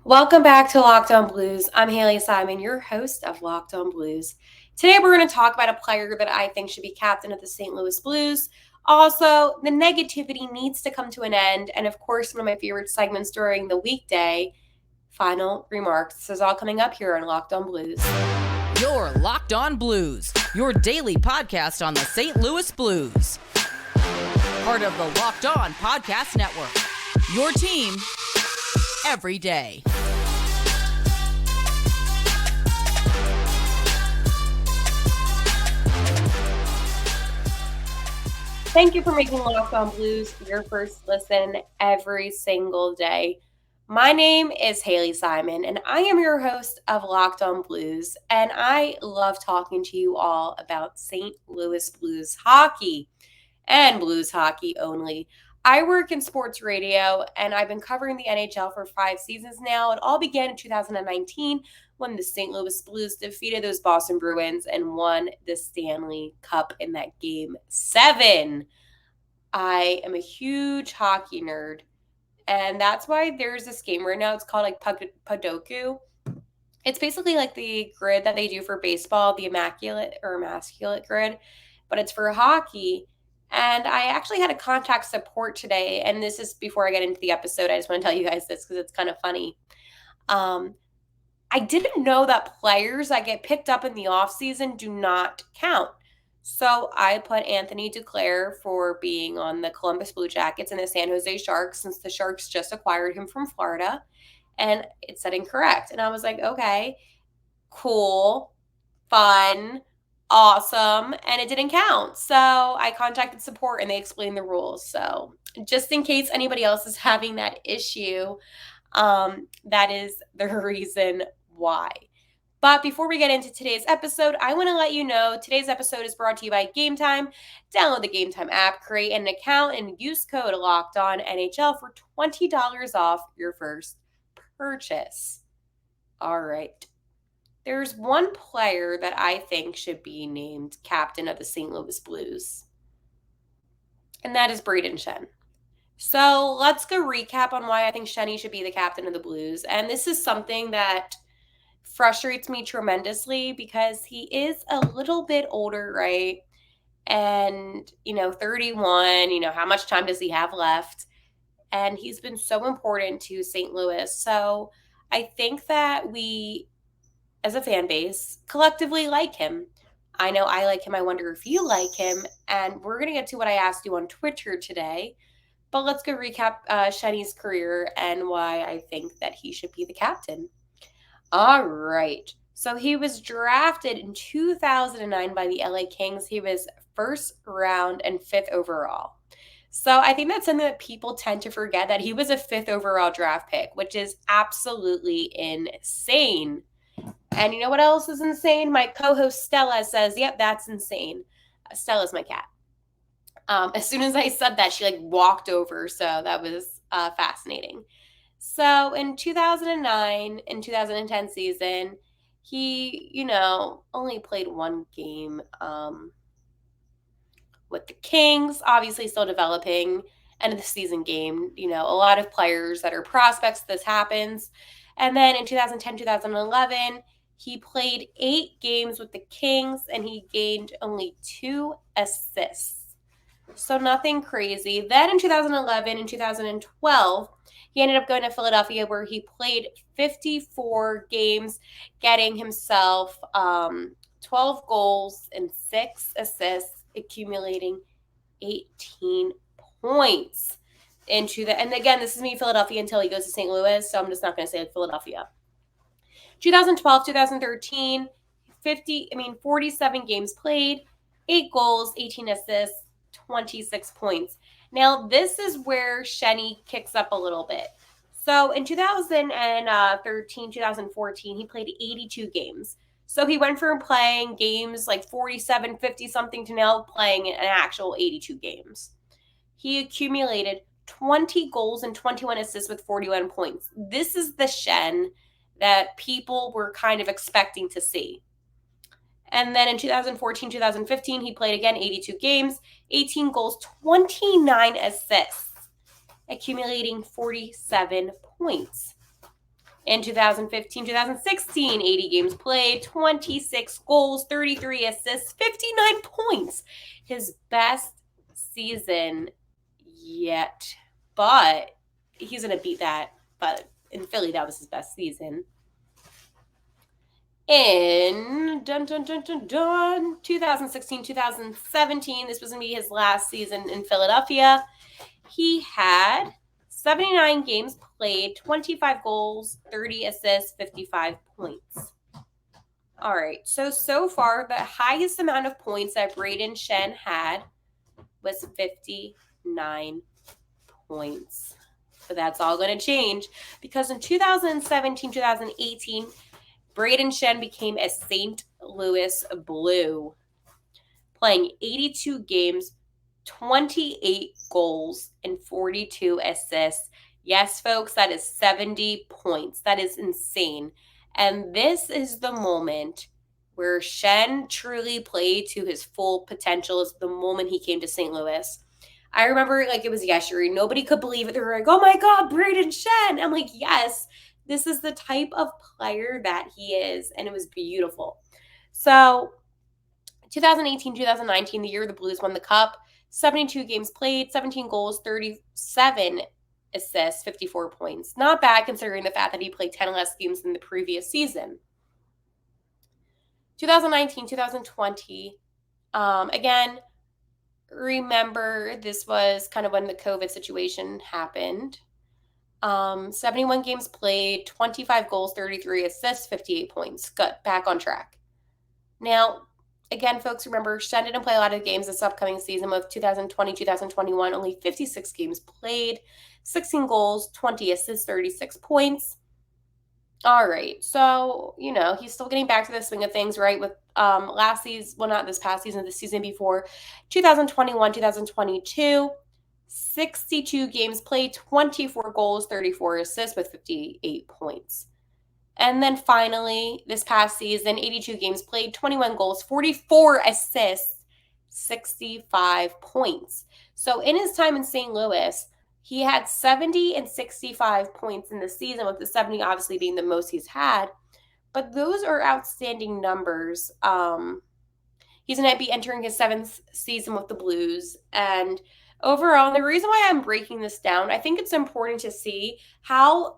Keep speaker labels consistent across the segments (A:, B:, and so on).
A: Welcome back to Locked On Blues. I'm Haley Simon, your host of Locked On Blues. Today we're going to talk about a player that I think should be captain of the St. Louis Blues. Also, the negativity needs to come to an end. And of course, one of my favorite segments during the weekday, final remarks. This is all coming up here on Locked On Blues.
B: Your Locked On Blues, your daily podcast on the St. Louis Blues. Part of the Locked On Podcast Network. Your team every day.
A: Thank you for making Locked On Blues your first listen every single day. My name is Haley Simon, and I am your host of Locked On Blues, and I love talking to you all about St. Louis Blues hockey and Blues hockey only. I work in sports radio, and I've been covering the NHL for 5 seasons now. It all began in 2019 when the St. Louis Blues defeated those Boston Bruins and won the Stanley Cup in that Game 7. I am a huge hockey nerd, and that's why there's this game right now. It's called like Padoku. It's basically like the grid that they do for baseball, the immaculate grid, but it's for hockey. And I actually had a contact support today, and this is before I get into the episode. I just want to tell you guys this because it's kind of funny. I didn't know that players that get picked up in the offseason do not count. So I put Anthony Duclair for being on the Columbus Blue Jackets and the San Jose Sharks since the Sharks just acquired him from Florida, and it said incorrect. And I was like, okay, cool, fun, awesome, and it didn't count. So I contacted support and they explained the rules. So just in case anybody else is having that issue, that is the reason why. But before we get into today's episode, I want to let you know today's episode is brought to you by Game Time. Download the Game Time app, create an account, and use code LOCKEDONNHL for $20 off your first purchase. All right. There's one player that I think should be named captain of the St. Louis Blues, and that is Brayden Schenn. So let's go recap on why I think Schenny should be the captain of the Blues. And this is something that frustrates me tremendously because he is a little bit older, right? And, 31, how much time does he have left? And he's been so important to St. Louis. So I think that we, as a fan base, collectively like him. I know I like him. I wonder if you like him. And we're going to get to what I asked you on Twitter today. But let's go recap Schenny's career and why I think that he should be the captain. All right. So he was drafted in 2009 by the LA Kings. He was first round and 5th overall. So I think that's something that people tend to forget, that he was a 5th overall draft pick, which is absolutely insane. And you know what else is insane? My co-host Stella says, yep, that's insane. Stella's my cat. As soon as I said that, she walked over. So that was fascinating. So in 2009 and 2010 season, he, only played one game with the Kings, obviously still developing. End of the season game, a lot of players that are prospects, this happens. And then in 2010, 2011, he played 8 games with the Kings and he gained only 2 assists. So nothing crazy. Then in 2011 and 2012, he ended up going to Philadelphia where he played 54 games, getting himself 12 goals and 6 assists, accumulating 18 points and again, this is me, Philadelphia, until he goes to St. Louis, so I'm just not going to say Philadelphia. 2012, 2013, 47 games played, 8 goals, 18 assists, 26 points. Now, this is where Schenny kicks up a little bit. So in 2013, 2014, he played 82 games. So he went from playing games like 47, 50-something to now playing an actual 82 games. He accumulated 20 goals and 21 assists with 41 points. This is the Schenn that people were kind of expecting to see. And then in 2014, 2015, he played again 82 games, 18 goals, 29 assists, accumulating 47 points. In 2015, 2016, 80 games played, 26 goals, 33 assists, 59 points. His best season yet, but he's going to beat that. But in Philly, that was his best season. In 2016, 2017, this was going to be his last season in Philadelphia. He had 79 games played, 25 goals, 30 assists, 55 points. All right, so far, the highest amount of points that Brayden Schenn had was 59 points. But that's all going to change because in 2017, 2018, Brayden Schenn became a St. Louis Blue, playing 82 games, 28 goals, and 42 assists. Yes, folks, that is 70 points. That is insane. And this is the moment where Schenn truly played to his full potential, is the moment he came to St. Louis. I remember like it was yesterday. Nobody could believe it. They were like, oh my God, Brayden Schenn. I'm like, yes, this is the type of player that he is. And it was beautiful. So 2018, 2019, the year the Blues won the Cup, 72 games played, 17 goals, 37 assists, 54 points. Not bad considering the fact that he played 10 less games than the previous season. 2019, 2020, again, remember this was kind of when the COVID situation happened. 71 games played, 25 goals, 33 assists, 58 points. Good, back on track. Now, again, folks, remember, Schenn didn't play a lot of games this upcoming season of 2020, 2021, only 56 games played, 16 goals, 20 assists, 36 points. All right, so, he's still getting back to the swing of things, right, with last season, well, not this past season, the season before, 2021, 2022, 62 games played, 24 goals, 34 assists with 58 points. And then finally, this past season, 82 games played, 21 goals, 44 assists, 65 points. So in his time in St. Louis, he had 70 and 65 points in the season, with the 70 obviously being the most he's had. But those are outstanding numbers. He's going to be entering his 7th season with the Blues. And overall, the reason why I'm breaking this down, I think it's important to see how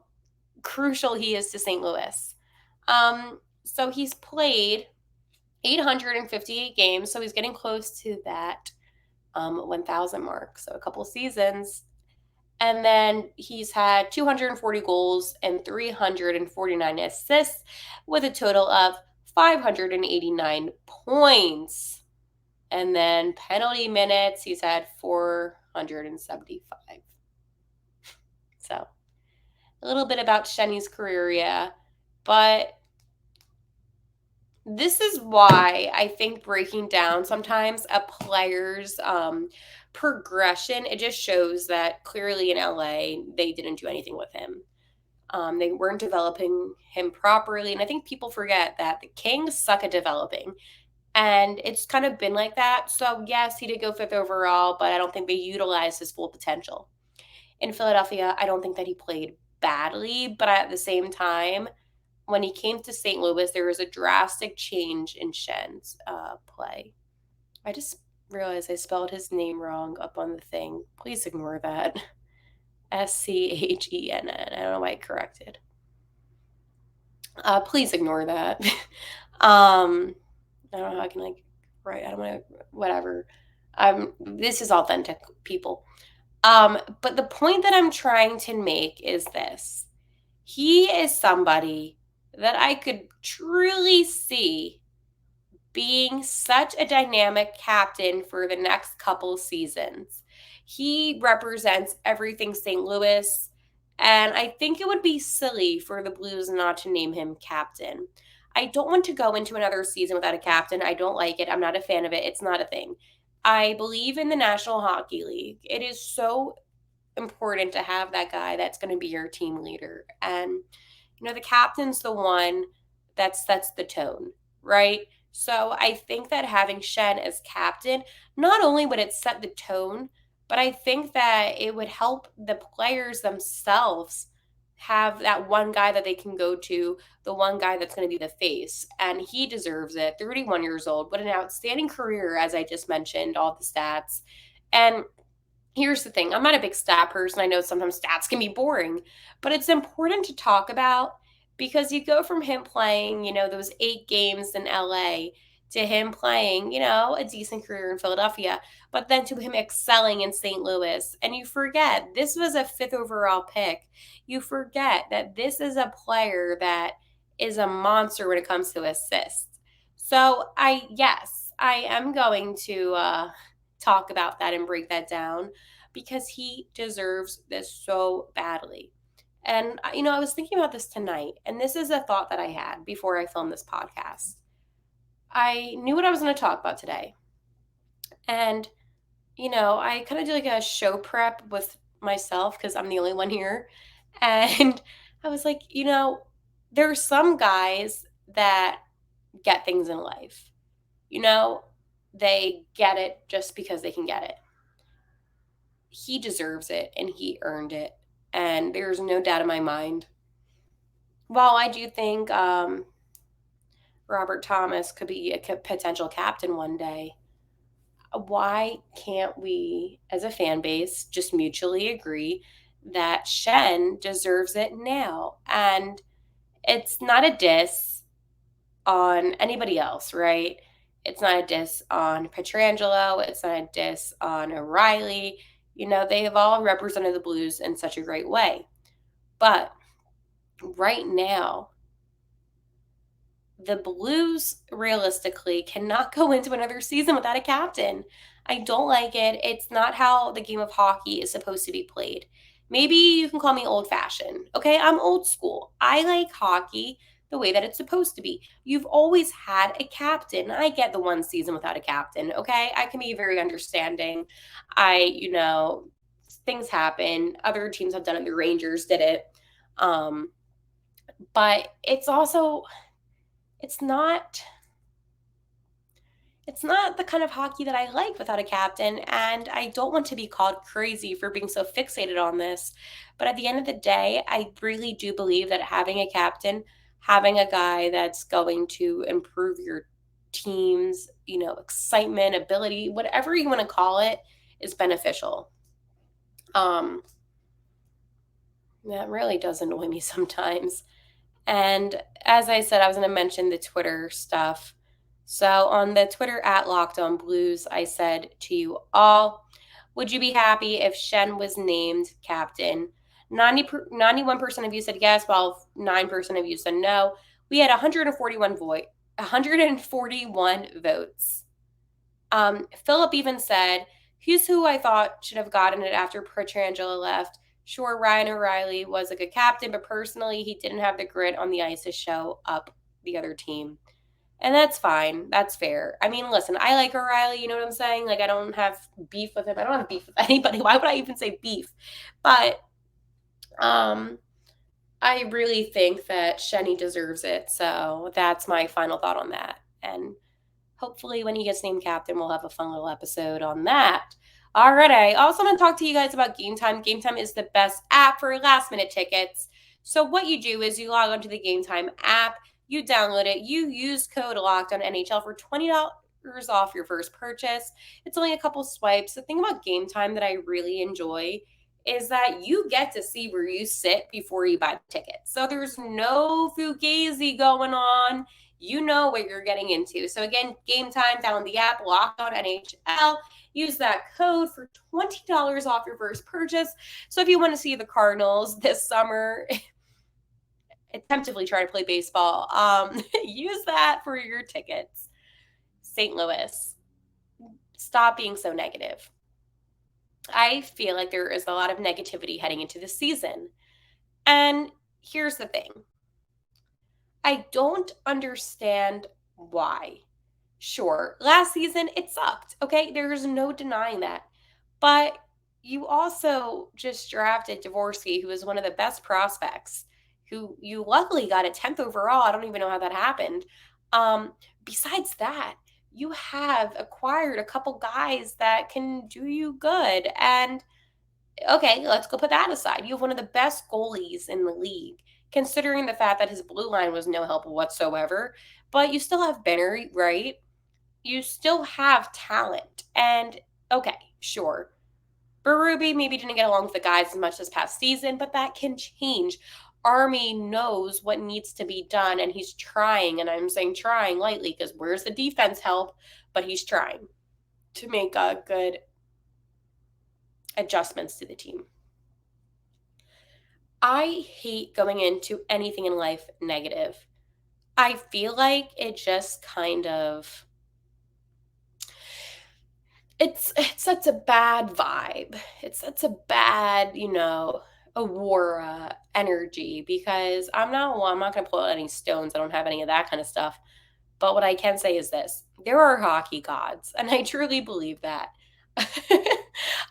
A: crucial he is to St. Louis. So he's played 858 games, so he's getting close to that 1,000 mark, so a couple seasons. And then he's had 240 goals and 349 assists with a total of 589 points. And then penalty minutes, he's had 475. So a little bit about Schenny's career, yeah. But this is why I think breaking down sometimes a player's progression, it just shows that clearly in LA, they didn't do anything with him. They weren't developing him properly. And I think people forget that the Kings suck at developing. And it's kind of been like that. So, yes, he did go 5th overall, but I don't think they utilized his full potential. In Philadelphia, I don't think that he played badly, but at the same time, when he came to St. Louis, there was a drastic change in Schenn's play. I just realized I spelled his name wrong up on the thing. Please ignore that. Schenn. I don't know why I corrected. Please ignore that. I don't know how I can write. I don't want to, whatever. This is authentic, people. But the point that I'm trying to make is this. He is somebody that I could truly see being such a dynamic captain for the next couple seasons. He represents everything St. Louis, and I think it would be silly for the Blues not to name him captain. I don't want to go into another season without a captain. I don't like it. I'm not a fan of it. It's not a thing. I believe in the National Hockey League. It is so important to have that guy that's going to be your team leader. And, the captain's the one that sets the tone, right? So I think that having Schenn as captain, not only would it set the tone, but I think that it would help the players themselves have that one guy that they can go to, the one guy that's going to be the face. And he deserves it. 31 years old. What an outstanding career, as I just mentioned, all the stats. And here's the thing, I'm not a big stat person. I know sometimes stats can be boring, but it's important to talk about because you go from him playing, those 8 games in LA to him playing, a decent career in Philadelphia, but then to him excelling in St. Louis. And you forget this was a 5th overall pick. You forget that this is a player that is a monster when it comes to assists. So yes, I am going to talk about that and break that down because he deserves this so badly. And, I was thinking about this tonight, and this is a thought that I had before I filmed this podcast. I knew what I was going to talk about today. And, I kind of do like a show prep with myself because I'm the only one here. And I was like, there are some guys that get things in life. They get it just because they can get it. He deserves it and he earned it. And there's no doubt in my mind. While I do think Robert Thomas could be a potential captain one day, why can't we, as a fan base, just mutually agree that Schenn deserves it now? And it's not a diss on anybody else, right? It's not a diss on Petrangelo. It's not a diss on O'Reilly. They have all represented the Blues in such a great way. But right now, the Blues realistically cannot go into another season without a captain. I don't like it. It's not how the game of hockey is supposed to be played. Maybe you can call me old fashioned. Okay, I'm old school. I like hockey the way that it's supposed to be. You've always had a captain. I get the one season without a captain. Okay, I can be very understanding. Things happen. Other teams have done it. The Rangers did it. But it's also it's not the kind of hockey that I like without a captain, and I don't want to be called crazy for being so fixated on this. But at the end of the day, I really do believe that having a captain, having a guy that's going to improve your team's, excitement, ability, whatever you want to call it, is beneficial. That really does annoy me sometimes. And as I said, I was going to mention the Twitter stuff. So on the Twitter at Locked On Blues, I said to you all, would you be happy if Schenn was named captain? 91% of you said yes, while 9% of you said no. We had 141 votes. Philip even said, here's who I thought should have gotten it after Pietrangelo left. Sure, Ryan O'Reilly was a good captain, but personally, he didn't have the grit on the ice to show up the other team. And that's fine. That's fair. I mean, listen, I like O'Reilly. You know what I'm saying? Like, I don't have beef with him. I don't have beef with anybody. Why would I even say beef? But I really think that Shenny deserves it. So that's my final thought on that. And hopefully when he gets named captain, we'll have a fun little episode on that. All right. I also want to talk to you guys about Game Time. Game Time is the best app for last minute tickets. So what you do is you log onto the Game Time app, you download it, you use code Locked on NHL for $20 off your first purchase. It's only a couple swipes. The thing about Game Time that I really enjoy is that you get to see where you sit before you buy the ticket. So there's no fugazi going on. You know what you're getting into. So again, Game Time, download the app, Locked On NHL. Use that code for $20 off your first purchase. So if you want to see the Cardinals this summer, attemptively try to play baseball, use that for your tickets. St. Louis, stop being so negative. I feel like there is a lot of negativity heading into the season. And here's the thing. I don't understand why. Sure, last season it sucked. Okay, there's no denying that. But you also just drafted Dvorsky, who is one of the best prospects, who you luckily got a 10th overall. I don't even know how that happened. Besides that, you have acquired a couple guys that can do you good. And Okay, let's go put that aside. You have one of the best goalies in the league, considering the fact that his blue line was no help whatsoever. But you still have Benner, right? You still have talent. And okay, sure. Berube maybe didn't get along with the guys as much this past season, but that can change. Army knows what needs to be done, and he's trying. And I'm saying trying lightly because where's the defense help? But he's trying to make good adjustments to the team. I hate going into anything in life negative. I feel like it just kind of it's such a bad vibe. It's such a bad, aura energy because I'm not going to pull out any stones. I don't have any of that kind of stuff. But what I can say is this. There are hockey gods, and I truly believe that.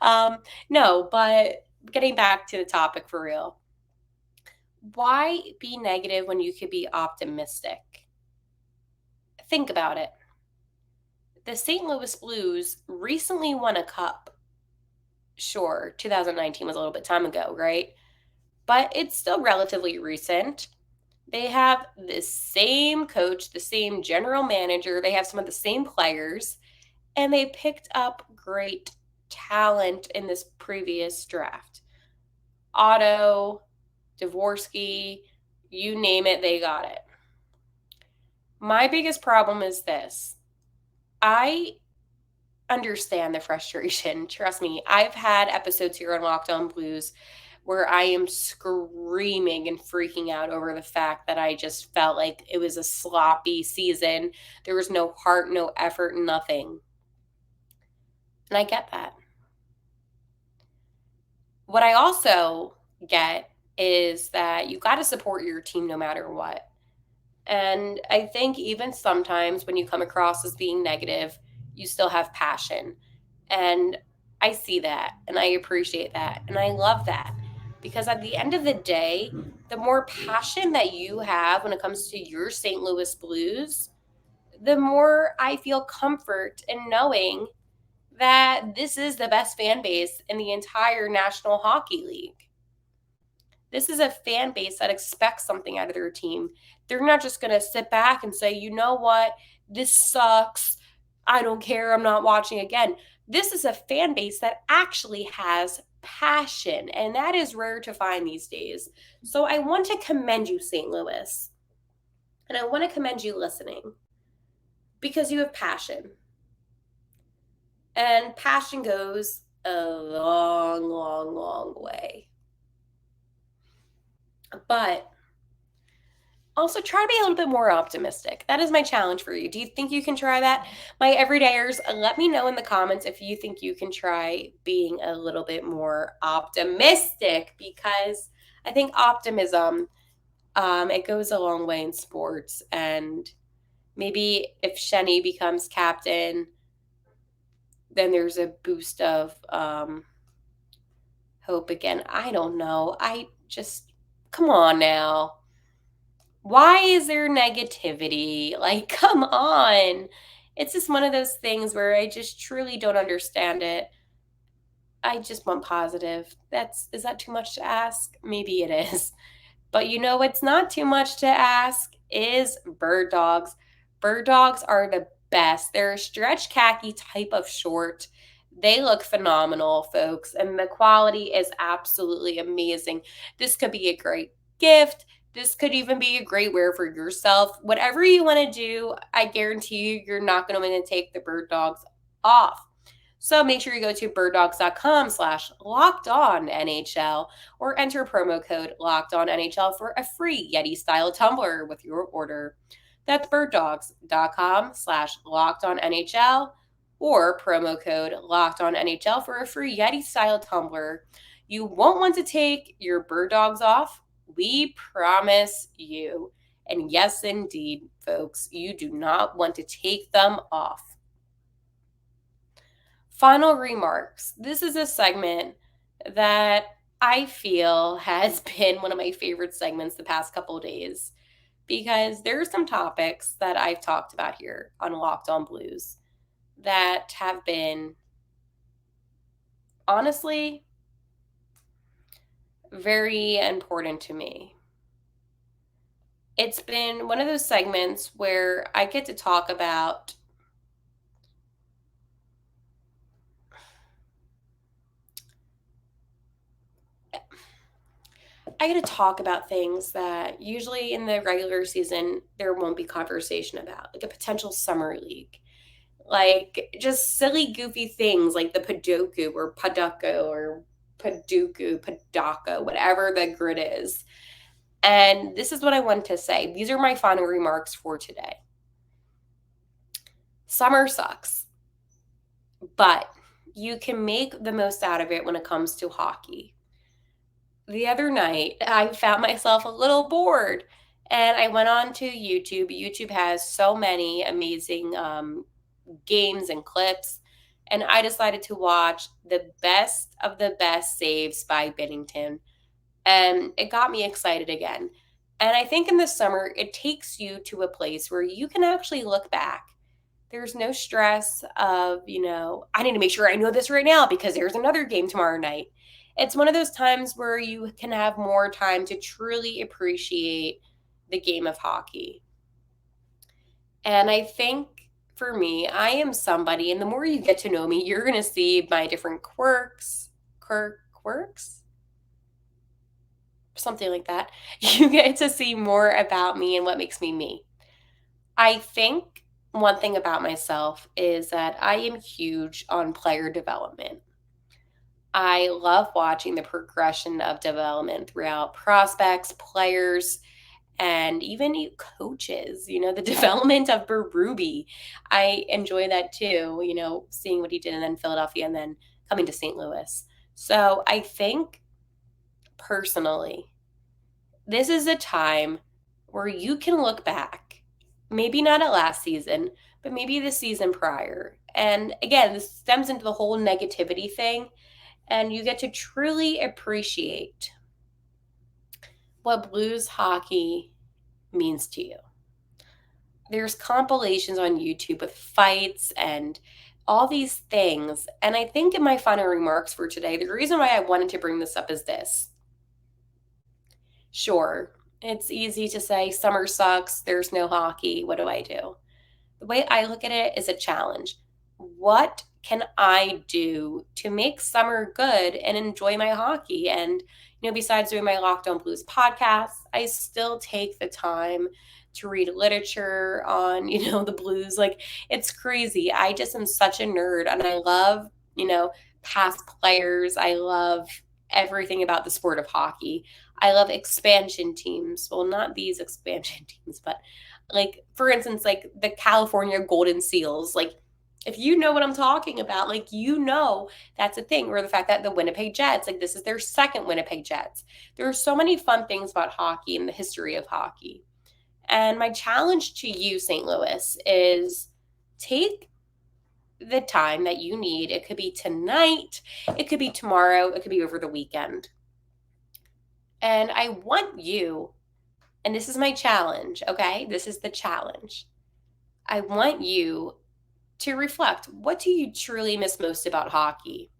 A: um no, but getting back to the topic for real. Why be negative when you could be optimistic? Think about it. The St. Louis Blues recently won a cup. Sure, 2019 was a little bit time ago, right? But it's still relatively recent. They have the same coach, the same general manager, they have some of the same players, and they picked up great talent in this previous draft. Otto, Dvorsky, you name it, they got it. My biggest problem is this. I understand the frustration. Trust me, I've had episodes here on Locked On Blues where I am screaming and freaking out over the fact that I just felt like it was a sloppy season. There was no heart, no effort, nothing. And I get that. What I also get is that you got to support your team no matter what. And I think even sometimes when you come across as being negative, you still have passion. And I see that and I appreciate that. And I love that because at the end of the day, the more passion that you have when it comes to your St. Louis Blues, the more I feel comfort in knowing that this is the best fan base in the entire National Hockey League. This is a fan base that expects something out of their team. They're not just going to sit back and say, you know what, this sucks. I don't care. I'm not watching again. This is a fan base that actually has passion, and that is rare to find these days. So I want to commend you, St. Louis, and I want to commend you listening because you have passion. And passion goes a long, long, long way. But also try to be a little bit more optimistic. That is my challenge for you. Do you think you can try that? My everydayers, let me know in the comments if you think you can try being a little bit more optimistic because I think optimism it goes a long way in sports. And maybe if Schenny becomes captain, then there's a boost of hope again. I don't know. I just come on now. Why is there negativity? Like, come on. It's just one of those things where I just truly don't understand it. I just want positive. Is that too much to ask? Maybe it is. But you know what's not too much to ask is bird dogs. Bird dogs are the best. They're a stretch khaki type of short. They look phenomenal, folks, and the quality is absolutely amazing. This could be a great gift. This could even be a great wear for yourself. Whatever you want to do, I guarantee you, you're not going to want to take the bird dogs off. So make sure you go to birddogs.com/lockedonnhl or enter promo code LOCKEDONNHL for a free Yeti style tumbler with your order. That's birddogs.com/lockedonnhl or promo code LOCKEDONNHL for a free Yeti style tumbler. You won't want to take your bird dogs off. We promise you. And yes, indeed, folks, you do not want to take them off. Final remarks. This is a segment that I feel has been one of my favorite segments the past couple of days because there are some topics that I've talked about here on Locked On Blues that have been honestly very important to me. It's been one of those segments where I get to talk about I get to talk about things that usually in the regular season there won't be conversation about, like a potential summer league. Like just silly goofy things like the Padoku or Paducco or Paduku, Padaka, whatever the grid is. And this is what I want to say. These are my final remarks for today. Summer sucks, but you can make the most out of it when it comes to hockey. The other night, I found myself a little bored and I went on to YouTube. YouTube has so many amazing games and clips, and I decided to watch the best of the best saves by Bennington, and it got me excited again. And I think in the summer, it takes you to a place where you can actually look back. There's no stress of, I need to make sure I know this right now because there's another game tomorrow night. It's one of those times where you can have more time to truly appreciate the game of hockey. And I think for me, I am somebody, and the more you get to know me, you're going to see my different quirks, something like that. You get to see more about me and what makes me me. I think one thing about myself is that I am huge on player development. I love watching the progression of development throughout prospects, players, and even coaches, the development of Berube. I enjoy that too, seeing what he did and then Philadelphia and then coming to St. Louis. So I think personally, this is a time where you can look back, maybe not at last season, but maybe the season prior. And again, this stems into the whole negativity thing, and you get to truly appreciate what Blues hockey means to you. There's compilations on YouTube with fights and all these things. And I think in my final remarks for today, the reason why I wanted to bring this up is this. Sure, it's easy to say summer sucks, there's no hockey, what do I do? The way I look at it is a challenge. What can I do to make summer good and enjoy my hockey? And, besides doing my Locked On Blues podcast, I still take the time to read literature on, the blues. Like, it's crazy. I just am such a nerd and I love, past players. I love everything about the sport of hockey. I love expansion teams. Well, not these expansion teams, but like for instance, like the California Golden Seals. Like if you know what I'm talking about, like that's a thing. Or the fact that the Winnipeg Jets, like this is their second Winnipeg Jets. There are so many fun things about hockey and the history of hockey. And my challenge to you, St. Louis, is take the time that you need. It could be tonight, it could be tomorrow, it could be over the weekend. And I want you, and this is my challenge, okay? This is the challenge. I want you to reflect, what do you truly miss most about hockey?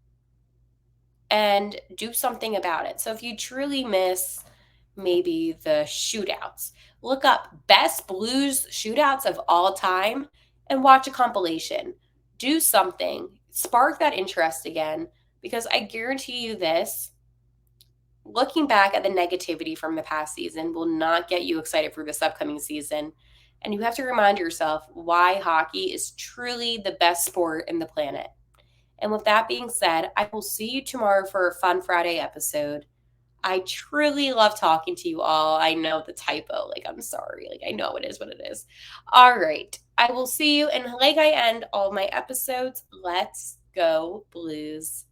A: And do something about it. So if you truly miss maybe the shootouts, look up best Blues shootouts of all time and watch a compilation. Do something, spark that interest again, because I guarantee you this, looking back at the negativity from the past season will not get you excited for this upcoming season. And you have to remind yourself why hockey is truly the best sport in the planet. And with that being said, I will see you tomorrow for a fun Friday episode. I truly love talking to you all. I know the typo, like, I'm sorry. Like, I know it is what it is. All right. I will see you. And like I end all my episodes, let's go Blues.